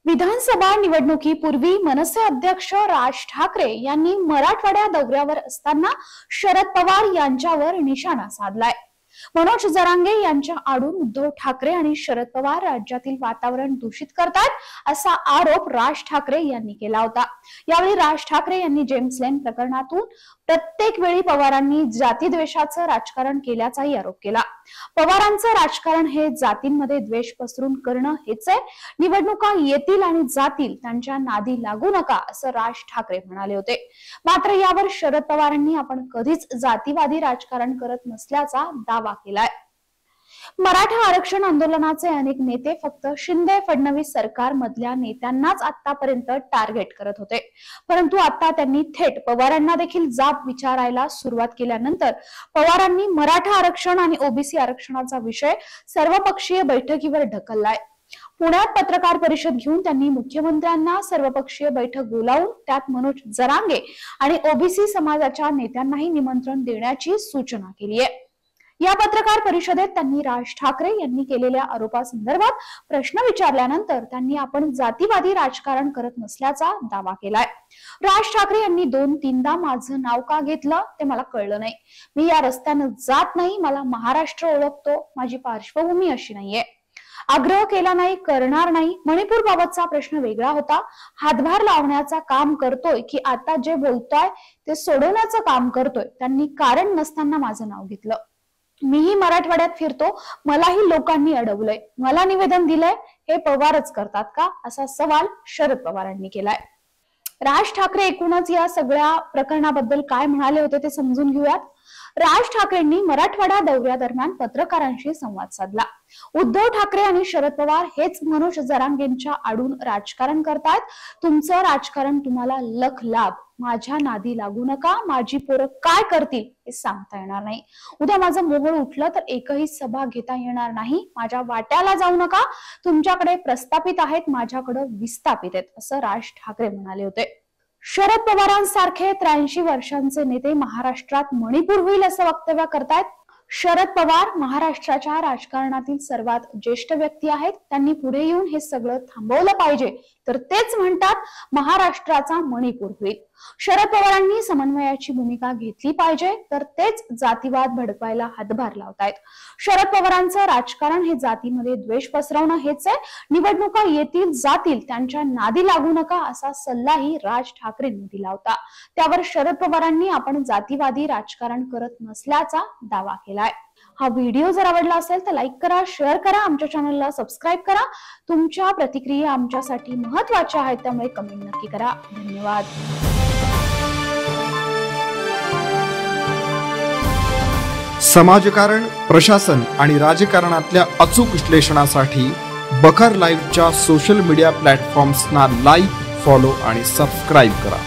विधानसभा निवडणुकीपूर्वी मनसे अध्यक्ष राज ठाकरे यांनी मराठवाड्या दौऱ्यावर असताना शरद पवार यांच्यावर निशाणा साधलाय। मनोज जरांगे यांच्या आडून उद्धव ठाकरे आणि शरद पवार राज्यातील वातावरण दूषित करतात असा आरोप राज ठाकरे यांनी केला होता। यावेळी राज ठाकरे यांनी जेम्स लेन प्रकरणातून प्रत्येक वेळी पवारांनी जातीद्वेषाचं राजकारण केल्याचाही आरोप केला। पवारांचं राजकारण हे जातींमध्ये द्वेष पसरून करणं हेच आहे। निवडणुका येतील आणि जातील, त्यांच्या नादी लागू नका असं राज ठाकरे म्हणाले होते। मात्र यावर शरद पवारांनी आपण कधीच जातीवादी राजकारण करत नसल्याचा दावा केलाय। मराठा आरक्षण आंदोलनाचे अनेक नेते फक्त शिंदे फडणवीस सरकार मधल्या नेत्यांनाच आतापर्यंत टार्गेट करत होते, परंतु आता त्यांनी थेट पवारांना देखील जाब विचारायला सुरुवात केल्यानंतर पवारांनी मराठा आरक्षण आणि ओबीसी आरक्षणाचा विषय सर्वपक्षीय बैठकीवर ढकललाय। पुण्यात पत्रकार परिषद घेऊन त्यांनी मुख्यमंत्र्यांना सर्वपक्षीय बैठक बोलावून त्यात मनोज जरांगे आणि ओबीसी समाजाच्या नेत्यांनाही निमंत्रण देण्याची सूचना केली आहे। या पत्रकार परिषदेत त्यांनी राज ठाकरे यांनी केलेल्या आरोपासंदर्भात प्रश्न विचारल्यानंतर त्यांनी आपण जातीवादी राजकारण करत नसल्याचा दावा केलाय। राज ठाकरे यांनी 2-3दा माझं नाव का घेतलं ते मला कळलं नाही। मी या रस्त्याने जात नाही, मला महाराष्ट्र ओळखतो, माझी पार्श्वभूमी अशी नाहीये। आग्रह केला नाही, करणार नाही। मणिपूर बाबतचा प्रश्न वेगळा होता, हातभार लावण्याचा काम करतोय की आता जे बोलतोय ते सोडवण्याचं काम करतोय। त्यांनी कारण नसताना माझं नाव घेतलं। मीही मराठवाड्यात फिरतो, मलाही लोकांनी अडवलंय, मला निवेदन दिलंय, हे पवारच करतात का असा सवाल शरद पवारांनी केलाय। राज ठाकरे एकूणच या सगळ्या प्रकरणाबद्दल काय म्हणाले होते ते समजून घेऊयात। राज ठाकरेंनी मराठवाडा दौऱ्यादरम्यान पत्रकारांशी संवाद साधला। उद्धव ठाकरे आणि शरद पवार हेच मनोज जरांगेंच्या आडून राजकारण करतात। तुमचं राजकारण तुम्हाला लख लाभ, माझ्या नादी लागू नका, माझी पोरं काय करतील हे सांगता येणार नाही। उद्या माझं मोहोळ उठलं तर एकही सभा घेता येणार नाही। माझ्या वाट्याला जाऊ नका, तुमच्याकडे प्रस्थापित आहेत, माझ्याकडे विस्थापित आहेत असं राज ठाकरे म्हणाले होते। शरद पवारांसारखे 83 वर्षांचे नेते महाराष्ट्रात मणिपूर होईल असं वक्तव्य करतायत। शरद पवार महाराष्ट्राच्या राजकारणातील सर्वात ज्येष्ठ व्यक्ती आहेत। त्यांनी पुढे येऊन हे सगळं थांबवलं पाहिजे, तर तेच म्हणतात महाराष्ट्राचा मणिपूर होईल। शरद पवारांनी समन्वयाची भूमिका घेतली पाहिजे, तर तेच जातीवाद भडकवायला हातभार लावतायत। शरद पवारांचं राजकारण हे जातीमध्ये द्वेष पसरवणं हेच आहे। निवडणुका येतील जातील, त्यांच्या नादी लागू नका असा सल्लाही राज ठाकरेंनी दिला होता। त्यावर शरद पवारांनी आपण जातीवादी राजकारण करत नसल्याचा दावा केलाय। हा व्हिडिओ जर आवडला असेल तर लाईक करा, शेअर करा, आमच्या चॅनलला सबस्क्राईब करा। तुमच्या प्रतिक्रिया आमच्यासाठी महत्त्वाच्या आहेत, त्यामुळे कमेंट नक्की करा। धन्यवाद। समाजकारण, प्रशासन आणि राजकारणातल्या अचूक विश्लेषणासाठी बखर लाईव्हच्या सोशल मीडिया प्लॅटफॉर्म्सना लाईक, फॉलो आणि सबस्क्राईब करा।